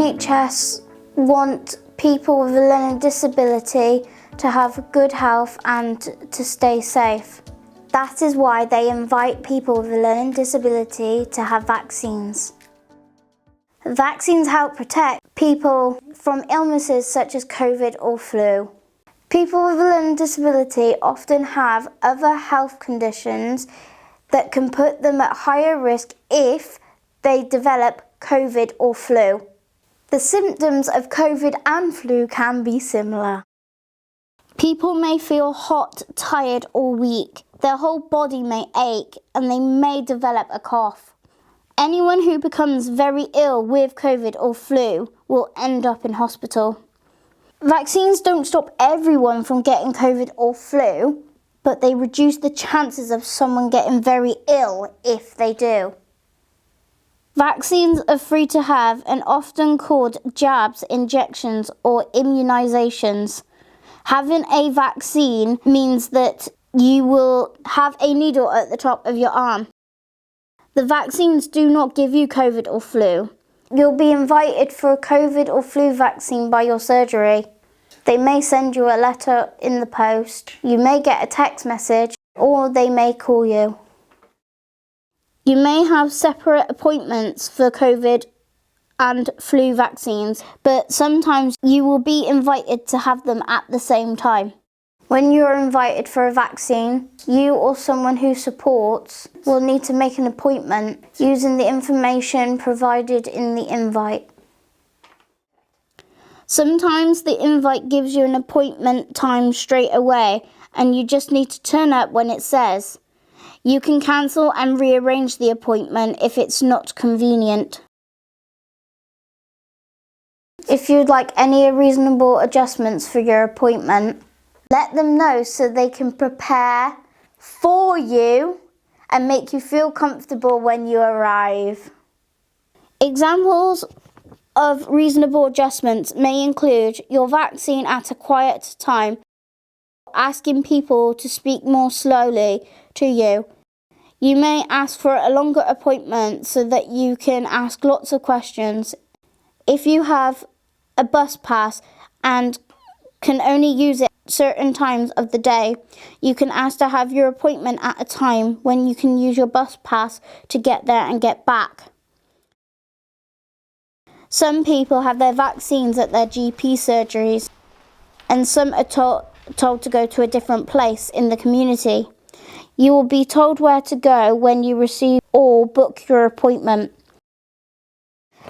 NHS want people with a learning disability to have good health and to stay safe. That is why they invite people with a learning disability to have vaccines. Vaccines help protect people from illnesses such as COVID or flu. People with a learning disability often have other health conditions that can put them at higher risk if they develop COVID or flu. The symptoms of COVID and flu can be similar. People may feel hot, tired or weak. Their whole body may ache and they may develop a cough. Anyone who becomes very ill with COVID or flu will end up in hospital. Vaccines don't stop everyone from getting COVID or flu, but they reduce the chances of someone getting very ill if they do. Vaccines are free to have and often called jabs, injections or immunizations. Having a vaccine means that you will have a needle at the top of your arm. The vaccines do not give you COVID or flu. You'll be invited for a COVID or flu vaccine by your surgery. They may send you a letter in the post, you may get a text message, or they may call you. You may have separate appointments for COVID and flu vaccines, but sometimes you will be invited to have them at the same time. When you are invited for a vaccine, you or someone who supports will need to make an appointment using the information provided in the invite. Sometimes the invite gives you an appointment time straight away and you just need to turn up when it says. You can cancel and rearrange the appointment if it's not convenient. If you'd like any reasonable adjustments for your appointment, let them know so they can prepare for you and make you feel comfortable when you arrive. Examples of reasonable adjustments may include your vaccine at a quiet time, asking people to speak more slowly to you. You may ask for a longer appointment so that you can ask lots of questions. If you have a bus pass and can only use it certain times of the day, you can ask to have your appointment at a time when you can use your bus pass to get there and get back. Some people have their vaccines at their GP surgeries, and some are told to go to a different place in the community. You will be told where to go when you receive or book your appointment.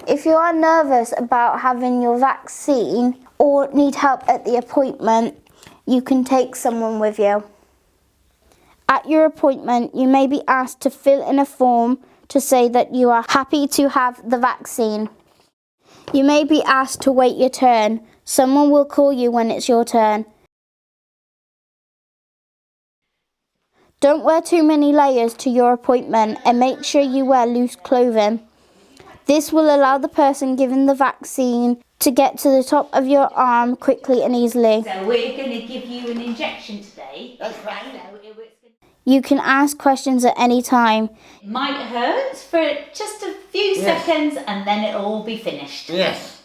If you are nervous about having your vaccine or need help at the appointment, you can take someone with you. At your appointment, you may be asked to fill in a form to say that you are happy to have the vaccine. You may be asked to wait your turn. Someone will call you when it's your turn. Don't wear too many layers to your appointment and make sure you wear loose clothing. This will allow the person given the vaccine to get to the top of your arm quickly and easily. So we're going to give you an injection today. That's right. You can ask questions at any time. It might hurt for just a few seconds and then it'll all be finished. Yes.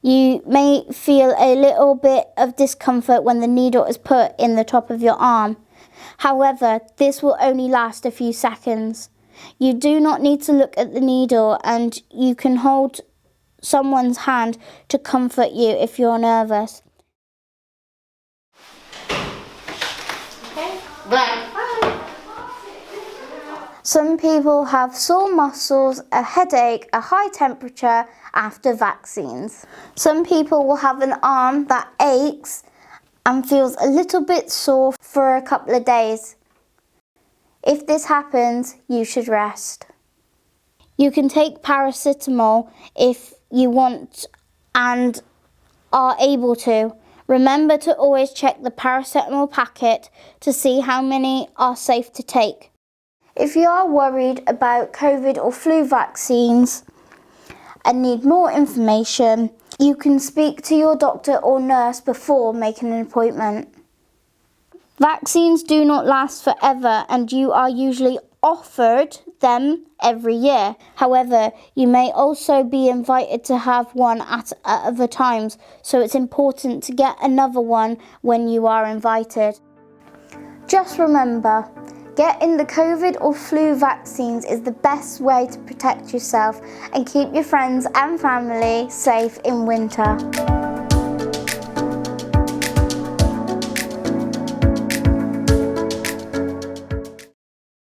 You may feel a little bit of discomfort when the needle is put in the top of your arm. However, this will only last a few seconds. You do not need to look at the needle and you can hold someone's hand to comfort you if you're nervous. Okay. Bye. Some people have sore muscles, a headache, a high temperature after vaccines. Some people will have an arm that aches and feels a little bit sore for a couple of days. If this happens, you should rest. You can take paracetamol if you want and are able to. Remember to always check the paracetamol packet to see how many are safe to take. If you are worried about COVID or flu vaccines and need more information, you can speak to your doctor or nurse before making an appointment. Vaccines do not last forever and you are usually offered them every year. However, you may also be invited to have one at other times, so it's important to get another one when you are invited. Just remember, getting the COVID or flu vaccines is the best way to protect yourself and keep your friends and family safe in winter.